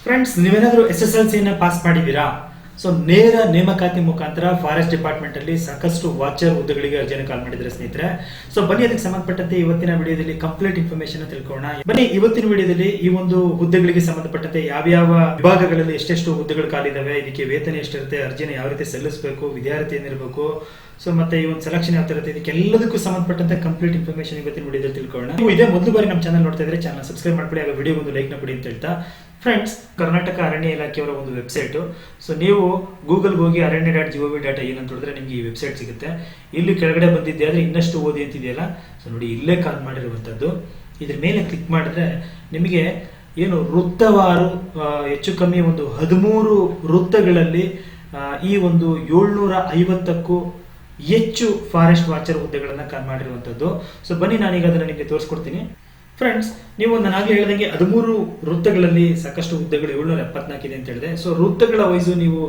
Friends, ನೀವೇನಾದ್ರೂ SSLC pass ಮಾಡಿದ್ದೀರಾ? So ನೇರ ನೇಮಕಾತಿ ಮುಖಾಂತರ ಫಾರೆಸ್ಟ್ ಡಿಪಾರ್ಟ್ಮೆಂಟ್ ಅಲ್ಲಿ ಸಾಕಷ್ಟು ವಾಚರ್ ಹುದ್ದೆಗಳಿಗೆ ಅರ್ಜಿಯನ್ನು ಕಾಲ್ ಮಾಡಿದ್ರೆ ಸ್ನೇಹಿತರೆ. ಸೊ ಬನ್ನಿ ಅದಕ್ಕೆ ಸಂಬಂಧಪಟ್ಟಂತೆ ಇವತ್ತಿನ ವಿಡಿಯೋದಲ್ಲಿ ಕಂಪ್ಲೀಟ್ ಇನ್ಫಾರ್ಮೇಶನ್ ತಿಳ್ಕೊಳ್ಳೋಣ. ಬನ್ನಿ ಇವತ್ತಿನ ವಿಡಿಯೋದಲ್ಲಿ ಈ ಒಂದು ಹುದ್ದೆಗಳಿಗೆ ಸಂಬಂಧಪಟ್ಟಂತೆ ಯಾವ್ಯಾವ ವಿಭಾಗಗಳಲ್ಲಿ ಎಷ್ಟೆಷ್ಟು ಹುದ್ದೆಗಳು ಖಾಲಿದಾವೆ, ಇದಕ್ಕೆ ವೇತನ ಎಷ್ಟಿರುತ್ತೆ, ಅರ್ಜಿನ ಯಾವ ರೀತಿ ಸಲ್ಲಿಸಬೇಕು, ವಿದ್ಯಾರ್ಥಿ ಏನಿರಬೇಕು, ಸೊ ಮತ್ತೆ ಈ ಒಂದು ಸೆಲೆಕ್ಷನ್ ಯಾವ ತರ ಇರುತ್ತೆ, ಇದಕ್ಕೆಲ್ಲದಕ್ಕೂ ಸಂಬಂಧಪಟ್ಟಂತೆ ಕಂಪ್ಲೀಟ್ ಇನ್ಫಾರ್ಮೇಶನ್ ಇವತ್ತಿನ ವಿಡಿಯೋದಲ್ಲಿ ತಿಳ್ಕೊಳ್ಳೋಣ. ನೀವು ಇದೇ ಮೊದಲು ಬಾರಿ ನಮ್ಮ ಚಾನಲ್ ನೋಡ್ತಾ ಇದ್ರೆ ಚಾನಲ್ ಸಬ್ಸ್ಕ್ರೈಬ್ ಮಾಡ್ಕೊಳ್ಳಿ, ಆಗ ವಿಡಿಯೋ ಒಂದು ಲೈಕ್ ನ ಕೊಡಿ ಅಂತ ಹೇಳ್ತಾ. ಫ್ರೆಂಡ್ಸ್, ಕರ್ನಾಟಕ ಅರಣ್ಯ ಇಲಾಖೆಯವರ ಒಂದು ವೆಬ್ಸೈಟ್. ಸೊ ನೀವು ಗೂಗಲ್ಗೆ ಹೋಗಿ aranya.gov.in ಅಂತ ನೋಡಿದ್ರೆ ನಿಮಗೆ ಈ ವೆಬ್ಸೈಟ್ ಸಿಗುತ್ತೆ. ಇಲ್ಲಿ ಕೆಳಗಡೆ ಬಂದಿದ್ದೆ ಆದ್ರೆ ಇನ್ನಷ್ಟು ಓದಿ ಅಂತಿದೆಯಲ್ಲ, ಸೊ ನೋಡಿ ಇಲ್ಲೇ ಕಾಲ್ ಮಾಡಿರುವಂತದ್ದು. ಇದ್ರ ಮೇಲೆ ಕ್ಲಿಕ್ ಮಾಡಿದ್ರೆ ನಿಮಗೆ ಏನು ವೃತ್ತವಾರು ಹೆಚ್ಚು ಕಮ್ಮಿ ಒಂದು 13 ವೃತ್ತಗಳಲ್ಲಿ ಈ ಒಂದು 750ಕ್ಕೂ ಹೆಚ್ಚು ಫಾರೆಸ್ಟ್ ವಾಚರ್ ಹುದ್ದೆಗಳನ್ನ ಕಾಲ್ ಮಾಡಿರುವಂತದ್ದು. ಸೊ ಬನ್ನಿ ನಾನೀಗ ಅದನ್ನ ನಿಮಗೆ ತೋರಿಸ್ಕೊಡ್ತೀನಿ. ಫ್ರೆಂಡ್ಸ್, ನೀವು ನಾನಾಗಲೇ ಹೇಳಿದಂಗೆ 13 ವೃತ್ತಗಳಲ್ಲಿ ಸಾಕಷ್ಟು ಹುದ್ದೆಗಳು 774 ಇದೆ ಅಂತ ಹೇಳಿದೆ. ಸೊ ವೃತ್ತಗಳ ವಯಸ್ಸು ನೀವು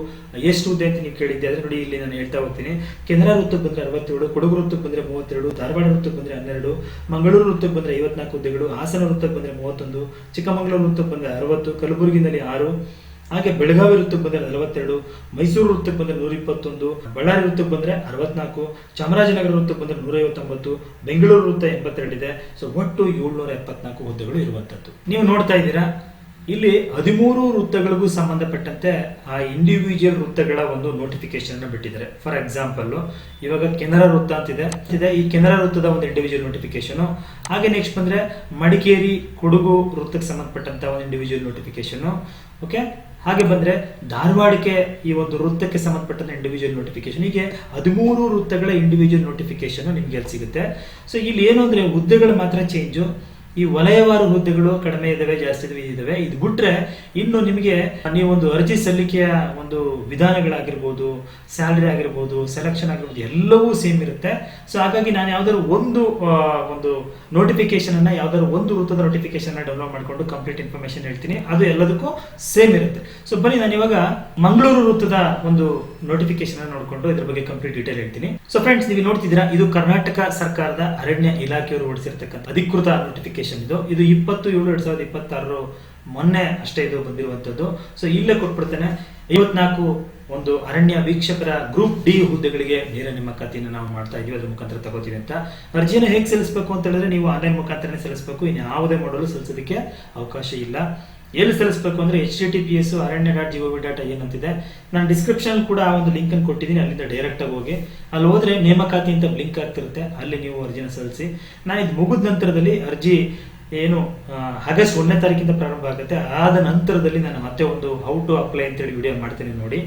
ಎಷ್ಟು ಹುದ್ದೆ ಅಂತ ನೀವು ಕೇಳಿದ್ದೆ ಆದ್ರೆ ನೋಡಿ ಇಲ್ಲಿ ನಾನು ಹೇಳ್ತಾ ಹೋಗ್ತೀನಿ. ಕೆನರಾ ವೃತ್ತಕ್ಕೆ ಬಂದ್ರೆ 67, ಕೊಡಗು ವೃತ್ತಕ್ಕೆ ಬಂದ್ರೆ 32, ಧಾರವಾಡ ವೃತ್ತಕ್ಕೆ ಬಂದ್ರೆ 12, ಮಂಗಳೂರು ವೃತ್ತಕ್ಕೆ ಬಂದ್ರೆ 54 ಹುದ್ದೆಗಳು, ಹಾಸನ ವೃತ್ತಕ್ಕೆ ಬಂದ್ರೆ 31, ಚಿಕ್ಕಮಗಳೂರು ವೃತ್ತಕ್ಕೆ ಬಂದ್ರೆ 60, ಕಲಬುರಗಿನಲ್ಲಿ 6, ಹಾಗೆ ಬೆಳಗಾವಿ ವೃತ್ತಕ್ಕೆ ಬಂದ್ರೆ 42, ಮೈಸೂರು ವೃತ್ತಕ್ಕೆ ಬಂದ್ರೆ 121, ಬಳ್ಳಾರಿ ವೃತ್ತಕ್ಕೆ ಬಂದ್ರೆ 64, ಚಾಮರಾಜನಗರ ವೃತ್ತಕ್ಕೆ ಬಂದ್ರೆ 159, ಬೆಂಗಳೂರು ವೃತ್ತ 82 ಇದೆ. ಸೊ ಒಟ್ಟು 774 ಹುದ್ದೆಗಳು ಇರುವಂತದ್ದು ನೀವು ನೋಡ್ತಾ ಇದ್ದೀರಾ. ಇಲ್ಲಿ 13 ವೃತ್ತಗಳಿಗೂ ಸಂಬಂಧಪಟ್ಟಂತೆ ಆ ಇಂಡಿವಿಜುವಲ್ ವೃತ್ತಗಳ ಒಂದು ನೋಟಿಫಿಕೇಶನ್ ಬಿಟ್ಟಿದ್ದಾರೆ. ಫಾರ್ ಎಕ್ಸಾಂಪಲ್, ಇವಾಗ ಕೆನರಾ ವೃತ್ತ ಅಂತಿದೆ, ಈ ಕೆನರಾ ವೃತ್ತದ ಒಂದು ಇಂಡಿವಿಜುವಲ್ ನೋಟಿಫಿಕೇಶನ್. ಹಾಗೆ ನೆಕ್ಸ್ಟ್ ಬಂದ್ರೆ ಮಡಿಕೇರಿ ಕೊಡಗು ವೃತ್ತಕ್ಕೆ ಸಂಬಂಧಪಟ್ಟಂತ ಒಂದು ಇಂಡಿವಿಜುವಲ್ ನೋಟಿಫಿಕೇಶನ್. ಓಕೆ, ಹಾಗೆ ಬಂದ್ರೆ ಧಾರವಾಡಕ್ಕೆ ಈ ಒಂದು ವೃತ್ತಕ್ಕೆ ಸಂಬಂಧಪಟ್ಟಂತ ಇಂಡಿವಿಜುವಲ್ ನೋಟಿಫಿಕೇಶನ್. ಹೀಗೆ 13 ವೃತ್ತಗಳ ಇಂಡಿವಿಜುವಲ್ ನೋಟಿಫಿಕೇಶನ್ ನಿಮ್ಗೆ ಅಲ್ಲಿ ಸಿಗುತ್ತೆ. ಸೊ ಇಲ್ಲಿ ಏನು ಅಂದ್ರೆ ಹುದ್ದೆಗಳು ಮಾತ್ರ ಚೇಂಜ್. ಈ ವಲಯವಾರು ಹುದ್ದೆಗಳು ಕಡಿಮೆ ಇದಾವೆ, ಜಾಸ್ತಿ ಇದಾವೆ. ಇದು ಬಿಟ್ರೆ ಇನ್ನು ನಿಮಗೆ ನೀವೊಂದು ಅರ್ಜಿ ಸಲ್ಲಿಕೆಯ ಒಂದು ವಿಧಾನಗಳಾಗಿರ್ಬೋದು, ಸ್ಯಾಲರಿ ಆಗಿರ್ಬೋದು, ಸೆಲೆಕ್ಷನ್ ಆಗಿರ್ಬೋದು, ಎಲ್ಲವೂ ಸೇಮ್ ಇರುತ್ತೆ. ಸೊ ಹಾಗಾಗಿ ನಾನು ಯಾವ್ದಾದ್ರು ಒಂದು ನೋಟಿಫಿಕೇಶನ್ ಅನ್ನ ಯಾವ್ದಾದ್ರು ಒಂದು ವೃತ್ತದ ನೋಟಿಫಿಕೇಶನ್ ಡೌನ್ಲೋಡ್ ಮಾಡ್ಕೊಂಡು ಕಂಪ್ಲೀಟ್ ಇನ್ಫಾರ್ಮೇಶನ್ ಹೇಳ್ತೀನಿ. ಅದು ಎಲ್ಲದಕ್ಕೂ ಸೇಮ್ ಇರುತ್ತೆ. ಸೊ ಬನ್ನಿ ನಾನು ಇವಾಗ ಮಂಗಳೂರು ವೃತ್ತದ ಒಂದು ನೋಟಿಫಿಕೇಶನ್ ಅನ್ನು ನೋಡ್ಕೊಂಡು ಇದ್ರ ಬಗ್ಗೆ ಕಂಪ್ಲೀಟ್ ಡೀಟೇಲ್ ಹೇಳ್ತೀನಿ. ಸೊ ಫ್ರೆಂಡ್ಸ್, ನೀವು ನೋಡ್ತಿದ್ದೀರಾ, ಇದು ಕರ್ನಾಟಕ ಸರ್ಕಾರದ ಅರಣ್ಯ ಇಲಾಖೆಯವರು ಹೊರಡಿಸಿರ್ತಕ್ಕಂಥ ಅಧಿಕೃತ ನೋಟಿಫಿಕೇಶನ್. ಇದು 20/7/2026 ಮೊನ್ನೆ ಅಷ್ಟೇ ಇದು ಬಂದಿರುವಂತದ್ದು. ಸೊ ಇಲ್ಲೇ ಕೊಟ್ಬಿಡ್ತೇನೆ. 54 ಒಂದು ಅರಣ್ಯ ವೀಕ್ಷಕರ ಗ್ರೂಪ್ ಡಿ ಹುದ್ದೆಗಳಿಗೆ ನೇರ ನೇಮಕಾತಿಯನ್ನು ನಾವು ಮಾಡ್ತಾ ಇದೀವಿ, ಅದ್ರ ಮುಖಾಂತರ ತಗೋತೀವಿ ಅಂತ. ಅರ್ಜಿಯನ್ನು ಹೇಗೆ ಸಲ್ಲಿಸಬೇಕು ಅಂತ ಹೇಳಿದ್ರೆ ನೀವು ಆನ್ಲೈನ್ ಮುಖಾಂತರ ಸಲ್ಲಿಸಬೇಕು. ಇನ್ನು ಯಾವುದೇ ಮಾಡಲು ಸಲ್ಲಿಸೋದಕ್ಕೆ ಅವಕಾಶ ಇಲ್ಲ. ಎಲ್ಲಿ ಸಲ್ಲಿಸಬೇಕು ಅಂದ್ರೆ https aranya.gov.in ಅಂತಿದೆ. ನಾನು ಡಿಸ್ಕ್ರಿಪ್ಷನ್ ಕೂಡ ಆ ಒಂದು ಲಿಂಕ್ ಅನ್ನು ಕೊಟ್ಟಿದ್ದೀನಿ, ಅಲ್ಲಿಂದ ಡೈರೆಕ್ಟ್ ಆಗಿ ಹೋಗಿ ಅಲ್ಲಿ ಹೋದ್ರೆ ನೇಮಕಾತಿ ಅಂತ ಲಿಂಕ್ ಆಗ್ತಿರುತ್ತೆ, ಅಲ್ಲಿ ನೀವು ಅರ್ಜಿನ ಸಲ್ಲಿಸಿ. ನಾನು ಇದು ಮುಗಿದ ನಂತರದಲ್ಲಿ ಅರ್ಜಿ ಏನು ಆಗಸ್ಟ್ 1ನೇ ತಾರೀಕಿಂದ ಪ್ರಾರಂಭ ಆಗುತ್ತೆ. ಆದ ನಂತರದಲ್ಲಿ ನಾನು ಮತ್ತೆ ಒಂದು ಹೌ ಟು ಅಪ್ಲೈ ಅಂತೇಳಿ ವಿಡಿಯೋ ಮಾಡ್ತೀನಿ ನೋಡಿ.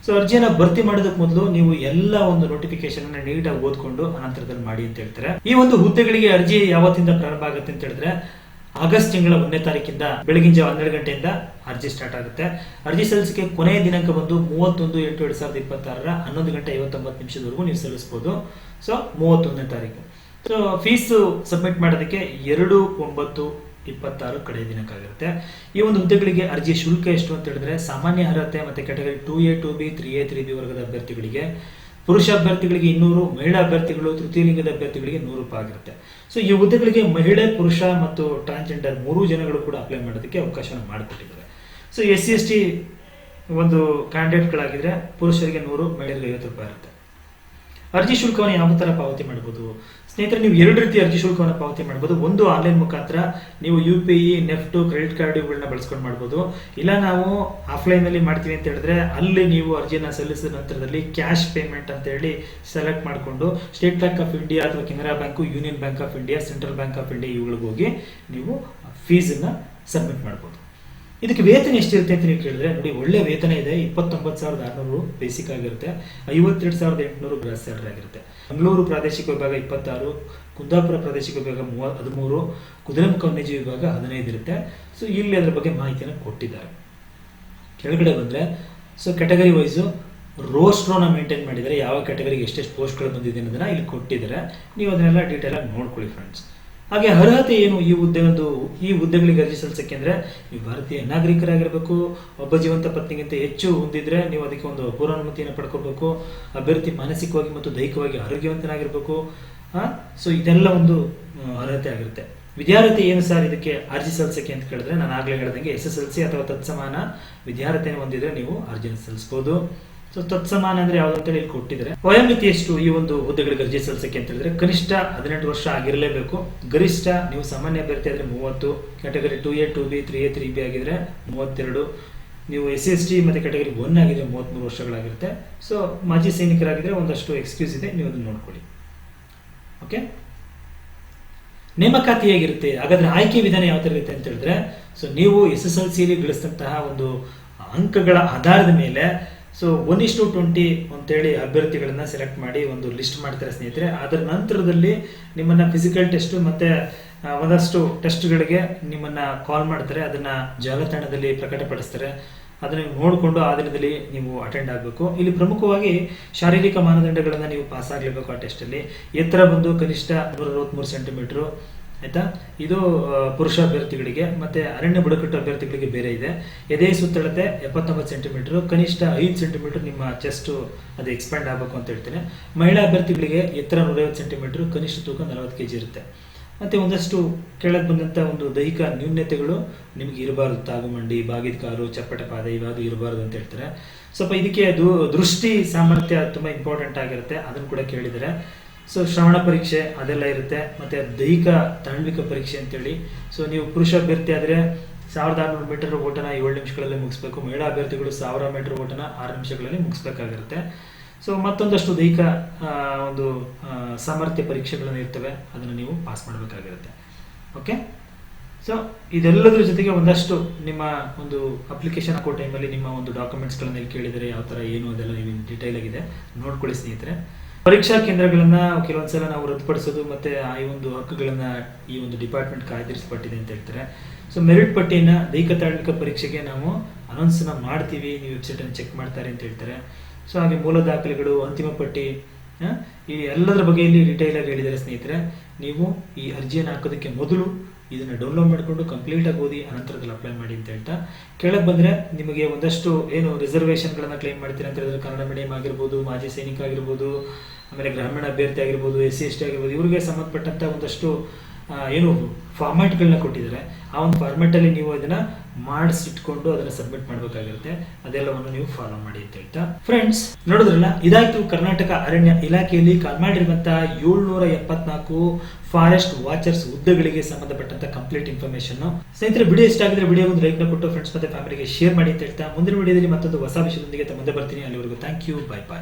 ಸೊ ಅರ್ಜಿಯನ್ನ ಭರ್ತಿ ಮಾಡೋದಕ್ಕೆ ಮೊದಲು ನೀವು ಎಲ್ಲ ಒಂದು ನೋಟಿಫಿಕೇಶನ್ ಅನ್ನ ನೀಟಾಗಿ ಓದ್ಕೊಂಡು ಅನಂತರದಲ್ಲಿ ಮಾಡಿ ಅಂತ ಹೇಳ್ತಾರೆ. ಈ ಒಂದು ಹುದ್ದೆಗಳಿಗೆ ಅರ್ಜಿ ಯಾವತ್ತಿಂದ ಪ್ರಾರಂಭ ಆಗುತ್ತೆ ಅಂತ ಹೇಳಿದ್ರೆ ಆಗಸ್ಟ್ ತಿಂಗಳ 1ನೇ ತಾರೀಕಿಂದ ಬೆಳಗಿನ ಜಾವ 12 ಗಂಟೆಯಿಂದ ಅರ್ಜಿ ಸ್ಟಾರ್ಟ್ ಆಗುತ್ತೆ. ಅರ್ಜಿ ಸಲ್ಲಿಸಿಕೆ ಕೊನೆಯ ದಿನಾಂಕ ಬಂದು 31/8/2026 11 ಗಂಟೆ 59 ನಿಮಿಷದವರೆಗೂ ನೀವು ಸಲ್ಲಿಸಬಹುದು. ಸೊ 31ನೇ ತಾರೀಕು. ಸೊ ಫೀಸ್ ಸಬ್ಮಿಟ್ ಮಾಡೋದಕ್ಕೆ 2/9/26 ಕಡೆಯ ದಿನಾಂಕ ಆಗಿರುತ್ತೆ. ಈ ಒಂದು ಹುದ್ದೆಗಳಿಗೆ ಅರ್ಜಿ ಶುಲ್ಕ ಎಷ್ಟು ಅಂತ ಹೇಳಿದ್ರೆ ಸಾಮಾನ್ಯ ಅರ್ಹತೆ ಮತ್ತೆ category 2A 2B 3A 3B ವರ್ಗದ ಅಭ್ಯರ್ಥಿಗಳಿಗೆ ಪುರುಷ ಅಭ್ಯರ್ಥಿಗಳಿಗೆ 200, ಮಹಿಳಾ ಅಭ್ಯರ್ಥಿಗಳು ತೃತೀಯ ಲಿಂಗದ ಅಭ್ಯರ್ಥಿಗಳಿಗೆ 100 ರೂಪಾಯಿ ಆಗಿರುತ್ತೆ. ಸೊ ಈ ಹುದ್ದೆಗಳಿಗೆ ಮಹಿಳೆ, ಪುರುಷ ಮತ್ತು ಟ್ರಾನ್ಸ್ಜೆಂಡರ್ 3 ಜನಗಳು ಕೂಡ ಅಪ್ಲೈ ಮಾಡೋದಕ್ಕೆ ಅವಕಾಶ ಮಾಡಿಕೊಟ್ಟಿದ್ದಾರೆ. ಸೊ SC ST ಒಂದು ಕ್ಯಾಂಡಿಡೇಟ್ಗಳಾಗಿದ್ರೆ ಪುರುಷರಿಗೆ 100, ಮಹಿಳೆಯರಿಗೆ 50 ರೂಪಾಯಿ ಇರುತ್ತೆ. ಅರ್ಜಿ ಶುಲ್ಕವನ್ನು ಯಾವ ತರ ಪಾವತಿ ಮಾಡಬಹುದು ಸ್ನೇಹಿತರೆ? ನೀವು 2 ರೀತಿಯ ಅರ್ಜಿ ಶುಲ್ಕವನ್ನು ಪಾವತಿ ಮಾಡಬಹುದು. ಒಂದು ಆನ್ಲೈನ್ ಮುಖಾಂತರ ನೀವು UPI, ನೆಫ್ಟ್, ಕ್ರೆಡಿಟ್ ಕಾರ್ಡ್ ಇವುಗಳನ್ನ ಬಳಸ್ಕೊಂಡು ಮಾಡಬಹುದು. ಇಲ್ಲ ನಾವು ಆಫ್ಲೈನ್ ಅಲ್ಲಿ ಮಾಡ್ತೀವಿ ಅಂತ ಹೇಳಿದ್ರೆ ಅಲ್ಲಿ ನೀವು ಅರ್ಜಿಯನ್ನ ಸಲ್ಲಿಸಿದ ನಂತರದಲ್ಲಿ ಕ್ಯಾಶ್ ಪೇಮೆಂಟ್ ಅಂತ ಹೇಳಿ ಸೆಲೆಕ್ಟ್ ಮಾಡಿಕೊಂಡು ಸ್ಟೇಟ್ ಬ್ಯಾಂಕ್ ಆಫ್ ಇಂಡಿಯಾ ಅಥವಾ Canara bank, union bank of India, central bank of India ಇವುಗಳಿಗೆ ಹೋಗಿ ನೀವು ಫೀಸ್ ಅನ್ನ ಸಬ್ಮಿಟ್ ಮಾಡಬಹುದು. ಇದಕ್ಕೆ ವೇತನ ಎಷ್ಟಿರುತ್ತೆ ಅಂತ ನೀವು ಕೇಳಿದ್ರೆ ನೋಡಿ, ಒಳ್ಳೆ ವೇತನ ಇದೆ. 29,600 ಬೇಸಿಕ್ ಆಗಿರುತ್ತೆ, 52,800 ಗ್ರಾಸ್ ಸ್ಯಾಲರಿ ಆಗಿರುತ್ತೆ. ಮಂಗಳೂರು ಪ್ರಾದೇಶಿಕ ವಿಭಾಗ 26, ಕುಂದಾಪುರ ಪ್ರಾದೇಶಿಕ ವಿಭಾಗ 13, ಕುದುರೆಮುಖ ವನ್ಯಜೀವಿ ವಿಭಾಗ 15 ಇರುತ್ತೆ. ಸೊ ಇಲ್ಲಿ ಅದರ ಬಗ್ಗೆ ಮಾಹಿತಿಯನ್ನು ಕೊಟ್ಟಿದ್ದಾರೆ. ಕೆಳಗಡೆ ಬಂದ್ರೆ ಸೊ ಕ್ಯಾಟಗರಿ ವೈಸು ರೋಸ್ಟ್ರೋನ ಮೇಂಟೈನ್ ಮಾಡಿದ್ದಾರೆ. ಯಾವ ಕ್ಯಾಟಗರಿಗೆ ಎಷ್ಟೆಷ್ಟು ಪೋಸ್ಟ್ಗಳು ಬಂದಿದೆ ಅನ್ನೋದನ್ನ ಇಲ್ಲಿ ಕೊಟ್ಟಿದ್ದಾರೆ. ನೀವು ಅದನ್ನೆಲ್ಲ ಡೀಟೇಲ್ ಆಗಿ ನೋಡ್ಕೊಳ್ಳಿ ಫ್ರೆಂಡ್ಸ್. ಹಾಗೆ ಅರ್ಹತೆ ಏನು ಈ ಹುದ್ದೆಗಳಿಗೆ ಅರ್ಜಿ ಸಲ್ಲಿಸಕ್ಕೆ ಅಂದ್ರೆ ನೀವು ಭಾರತೀಯ ನಾಗರಿಕರಾಗಿರ್ಬೇಕು, ಒಬ್ಬ ಜೀವಂತ ಪತ್ನಿಗಿಂತ ಹೆಚ್ಚು ಹೊಂದಿದ್ರೆ ನೀವು ಅದಕ್ಕೆ ಒಂದು ಪೂರ್ವಾನುಮತಿಯನ್ನು ಪಡ್ಕೋಬೇಕು, ಅಭ್ಯರ್ಥಿ ಮಾನಸಿಕವಾಗಿ ಮತ್ತು ದೈಹಿಕವಾಗಿ ಆರೋಗ್ಯವಂತನಾಗಿರ್ಬೇಕು. ಸೊ ಇದೆಲ್ಲ ಒಂದು ಅರ್ಹತೆ ಆಗಿರುತ್ತೆ. ವಿದ್ಯಾರ್ಥಿ ಏನು ಸರ್ ಇದಕ್ಕೆ ಅರ್ಜಿ ಸಲ್ಲಿಸಕ್ಕೆ ಅಂತ ಕೇಳಿದ್ರೆ, ನಾನು ಆಗ್ಲೇ ಹೇಳ್ದಂಗೆ SSLC ಅಥವಾ ತತ್ಸಮಾನ ವಿದ್ಯಾರ್ಥಿಯನ್ನು ಹೊಂದಿದ್ರೆ ನೀವು ಅರ್ಜಿ ಸಲ್ಲಿಸಬಹುದು. ಸೊ ತತ್ಸಮಾನ ಅಂದ್ರೆ ಯಾವ್ದು ಅಂತ ಹೇಳಿ ಕೊಟ್ಟಿದ್ದಾರೆ. ವಯೋಮಿತಿ ಎಷ್ಟು ಈ ಒಂದು ಹುದ್ದೆಗಳಿಗೆ ಅರ್ಜಿ ಸಲ್ಲಿಸಕ್ಕೆ ಅಂತ ಹೇಳಿದ್ರೆ, ಕನಿಷ್ಠ 18 ವರ್ಷ ಆಗಿರಲೇಬೇಕು. ಗರಿಷ್ಠ ನೀವು ಸಾಮಾನ್ಯ ಅಭ್ಯರ್ಥಿ ಆದ್ರೆ 30, category 2A 2B 3A 3B ಆಗಿದ್ರೆ 32, ನೀವು SC/ST ಮತ್ತೆ ಕ್ಯಾಟಗರಿ 1 ಆಗಿದ್ರೆ 33 ವರ್ಷಗಳಾಗಿರುತ್ತೆ. ಸೊ ಮಾಜಿ ಸೈನಿಕರಾಗಿದ್ರೆ ಒಂದಷ್ಟು ಎಕ್ಸ್ಕ್ಯೂಸ್ ಇದೆ, ನೀವು ಅದನ್ನ ನೋಡ್ಕೊಳ್ಳಿ. ಓಕೆ, ನೇಮಕಾತಿ ಹೇಗಿರುತ್ತೆ ಹಾಗಾದ್ರೆ, ಆಯ್ಕೆ ವಿಧಾನ ಯಾವ ತರ ಇರುತ್ತೆ ಅಂತ ಹೇಳಿದ್ರೆ, ಸೊ ನೀವು SSLC ಗಳಿಸಿದಂತಹ ಒಂದು ಅಂಕಗಳ ಆಧಾರದ ಮೇಲೆ ಸೊ 1:20 ಅಂತೇಳಿ ಅಭ್ಯರ್ಥಿಗಳನ್ನ ಸೆಲೆಕ್ಟ್ ಮಾಡಿ ಒಂದು ಲಿಸ್ಟ್ ಮಾಡ್ತಾರೆ ಸ್ನೇಹಿತರೆ. ಅದರ ನಂತರದಲ್ಲಿ ನಿಮ್ಮನ್ನ ಫಿಸಿಕಲ್ ಟೆಸ್ಟ್ ಮತ್ತೆ ಒಂದಷ್ಟು ಟೆಸ್ಟ್ಗಳಿಗೆ ನಿಮ್ಮನ್ನ ಕಾಲ್ ಮಾಡ್ತಾರೆ, ಅದನ್ನ ಜಾಲತಾಣದಲ್ಲಿ ಪ್ರಕಟಪಡಿಸ್ತಾರೆ. ಅದನ್ನ ನೋಡಿಕೊಂಡು ಆ ದಿನದಲ್ಲಿ ನೀವು ಅಟೆಂಡ್ ಆಗಬೇಕು. ಇಲ್ಲಿ ಪ್ರಮುಖವಾಗಿ ಶಾರೀರಿಕ ಮಾನದಂಡಗಳನ್ನ ನೀವು ಪಾಸ್ ಆಗಲೇಬೇಕು. ಆ ಟೆಸ್ಟ್ ಅಲ್ಲಿ ಎತ್ತರ ಬಂದು ಕನಿಷ್ಠ 163 ಸೆಂಟಿಮೀಟರ್, ಆಯ್ತಾ. ಇದು ಪುರುಷ ಅಭ್ಯರ್ಥಿಗಳಿಗೆ, ಮತ್ತೆ ಅರಣ್ಯ ಬುಡಕಟ್ಟು ಅಭ್ಯರ್ಥಿಗಳಿಗೆ ಬೇರೆ ಇದೆ. ಎದೆ ಸುತ್ತಳತೆ 79 ಸೆಂಟಿಮೀಟರ್, ಕನಿಷ್ಠ 5 ಸೆಂಟಿಮೀಟರ್ ನಿಮ್ಮ ಚೆಸ್ಟ್ ಅದು ಎಕ್ಸ್ಪ್ಯಾಂಡ್ ಆಗಬೇಕು ಅಂತ ಹೇಳ್ತೇನೆ. ಮಹಿಳಾ ಅಭ್ಯರ್ಥಿಗಳಿಗೆ ಎತ್ತರ 150 ಸೆಂಟಿಮೀಟರ್, ಕನಿಷ್ಠ ತೂಕ 40 kg ಇರುತ್ತೆ. ಮತ್ತೆ ಒಂದಷ್ಟು ಕೆಳಗೆ ಬಂದಂತ ಒಂದು ದೈಹಿಕ ನ್ಯೂನ್ಯತೆಗಳು ನಿಮ್ಗೆ ಇರಬಾರದು. ತಾಗುಮಂಡಿ, ಬಾಗಿದ ಕಾರು, ಚಪ್ಪಟ ಪಾದ ಇವಾಗ ಇರಬಾರದು ಅಂತ ಹೇಳ್ತಾರೆ. ಸ್ವಲ್ಪ ಇದಕ್ಕೆ ದೃಷ್ಟಿ ಸಾಮರ್ಥ್ಯ ತುಂಬಾ ಇಂಪಾರ್ಟೆಂಟ್ ಆಗಿರುತ್ತೆ, ಅದನ್ನು ಕೂಡ ಕೇಳಿದರೆ. ಸೊ ಶ್ರವಣ ಪರೀಕ್ಷೆ ಅದೆಲ್ಲ ಇರುತ್ತೆ. ಮತ್ತೆ ದೈಹಿಕ ತಾಂತ್ರಿಕ ಪರೀಕ್ಷೆ ಅಂತೇಳಿ. ಸೊ ನೀವು ಪುರುಷ ಅಭ್ಯರ್ಥಿ ಆದ್ರೆ 1600 ಮೀಟರ್ ಓಟನ 7 ನಿಮಿಷಗಳಲ್ಲಿ ಮುಗಿಸ್ಬೇಕು. ಮಹಿಳಾ ಅಭ್ಯರ್ಥಿಗಳು 1000 ಮೀಟರ್ ಓಟನ 6 ನಿಮಿಷಗಳಲ್ಲಿ ಮುಗಿಸ್ಬೇಕಾಗಿರುತ್ತೆ. ಸೊ ಮತ್ತೊಂದಷ್ಟು ದೈಹಿಕ ಒಂದು ಸಾಮರ್ಥ್ಯ ಪರೀಕ್ಷೆಗಳನ್ನು ಇರ್ತವೆ, ಅದನ್ನು ನೀವು ಪಾಸ್ ಮಾಡಬೇಕಾಗಿರುತ್ತೆ. ಓಕೆ, ಸೊ ಇದೆಲ್ಲದರ ಜೊತೆಗೆ ಒಂದಷ್ಟು ನಿಮ್ಮ ಒಂದು ಅಪ್ಲಿಕೇಶನ್ ಹಾಕೋ ಟೈಮಲ್ಲಿ ನಿಮ್ಮ ಒಂದು ಡಾಕ್ಯುಮೆಂಟ್ಸ್ಗಳನ್ನ ಕೇಳಿದರೆ ಯಾವ ಥರ ಏನು ಅದೆಲ್ಲ ನೀವು ಡೀಟೇಲ್ ಆಗಿದೆ ನೋಡ್ಕೊಳ್ಳಿ ಸ್ನೇಹಿತರೆ. ಪರೀಕ್ಷಾ ಕೇಂದ್ರಗಳನ್ನ ಕೆಲವೊಂದ್ಸಲ ನಾವು ರದ್ದುಪಡಿಸೋದು ಮತ್ತೆ ಈ ಒಂದು ಹಕ್ಕುಗಳನ್ನ ಈ ಒಂದು ಡಿಪಾರ್ಟ್ಮೆಂಟ್ ಕಾಯ್ದಿರಿಸಲ್ಪಟ್ಟಿದೆ ಅಂತ ಹೇಳ್ತಾರೆ. ಸೊ ಮೆರಿಟ್ ಪಟ್ಟಿಯನ್ನ ದೈಹಿಕ ತಾಂತ್ರಿಕ ಪರೀಕ್ಷೆಗೆ ನಾವು ಅನೌನ್ಸ್ ಮಾಡ್ತೀವಿ, ನೀವು ವೆಬ್ಸೈಟ್ ಅನ್ನು ಚೆಕ್ ಮಾಡ್ತಾರೆ ಅಂತ ಹೇಳ್ತಾರೆ. ಸೊ ಹಾಗೆ ಮೂಲ ದಾಖಲೆಗಳು, ಅಂತಿಮ ಪಟ್ಟಿ, ಈ ಎಲ್ಲದರ ಬಗ್ಗೆ ಇಲ್ಲಿ ಡೀಟೇಲ್ ಆಗಿ ಹೇಳಿದ್ದಾರೆ ಸ್ನೇಹಿತರೆ. ನೀವು ಈ ಅರ್ಜಿಯನ್ನು ಹಾಕೋದಕ್ಕೆ ಮೊದಲು ಇದನ್ನ ಡೌನ್ಲೋಡ್ ಮಾಡಿಕೊಂಡು ಕಂಪ್ಲೀಟ್ ಆಗಿ ಓದಿ ಅನಂತರದಲ್ಲಿ ಅಪ್ಲೈ ಮಾಡಿ ಅಂತ ಹೇಳ್ತಾ, ಕೆಳಗೆ ಬಂದ್ರೆ ನಿಮಗೆ ಒಂದಷ್ಟು ಏನು ರಿಸರ್ವೇಷನ್ಗಳನ್ನ ಕ್ಲೈಮ್ ಮಾಡ್ತೀರಾ ಅಂತ ಹೇಳಿದ್ರೆ, ಕನ್ನಡ ಮೀಡಿಯಂ ಆಗಿರ್ಬೋದು, ಮಾಜಿ ಸೈನಿಕ ಆಗಿರ್ಬೋದು, ಆಮೇಲೆ ಗ್ರಾಮೀಣ ಅಭ್ಯರ್ಥಿ ಆಗಿರ್ಬೋದು, SC/ST ಆಗಿರ್ಬೋದು, ಇವರಿಗೆ ಸಂಬಂಧಪಟ್ಟಂತ ಒಂದಷ್ಟು ಏನು ಫಾರ್ಮ್ಯಾಟ್ಗಳನ್ನ ಕೊಟ್ಟಿದ್ದಾರೆ. ಆ ಒಂದು ಫಾರ್ಮ್ಯಾಟ್ ಅಲ್ಲಿ ನೀವು ಅದನ್ನ ಮಾಡಿಸಿಟ್ಕೊಂಡು ಅದನ್ನ ಸಬ್ಮಿಟ್ ಮಾಡಬೇಕಾಗಿರುತ್ತೆ. ಅದೆಲ್ಲವನ್ನು ನೀವು ಫಾಲೋ ಮಾಡಿ ಅಂತ ಹೇಳ್ತಾ, ಫ್ರೆಂಡ್ಸ್ ನೋಡಿದ್ರಲ್ಲ, ಇದಾಯ್ತು ಕರ್ನಾಟಕ ಅರಣ್ಯ ಇಲಾಖೆಯಲ್ಲಿ ಕಾಲ್ ಮಾಡಿರುವಂತಹ 774 ಫಾರೆಸ್ಟ್ ವಾಚರ್ಸ್ ಹುದ್ದೆಗಳಿಗೆ ಸಂಬಂಧಪಟ್ಟಂತ ಕಂಪ್ಲೀಟ್ ಇನ್ಫಾರ್ಮೇಶನ್. ಸ್ನೇಹಿತರೆ, ವಿಡಿಯೋ ಇಷ್ಟ ಆಗಿದ್ರೆ ವಿಡಿಯೋ ಒಂದು ಲೈಕ್ ನ ಕೊಟ್ಟು ಫ್ರೆಂಡ್ಸ್ ಮತ್ತೆ ಫ್ಯಾಮಿಲಿಗೆ ಶೇರ್ ಮಾಡಿ ಅಂತ ಹೇಳ್ತಾ, ಮುಂದಿನ ವಿಡಿಯೋದಲ್ಲಿ ಮತ್ತೊಂದು ಹೊಸ ವಿಷಯದೊಂದಿಗೆ ಮುಂದೆ ಬರ್ತೀನಿ. ಅಲ್ಲಿವರೆಗೂ ಥ್ಯಾಂಕ್ ಯು, ಬೈ ಬಾಯ್.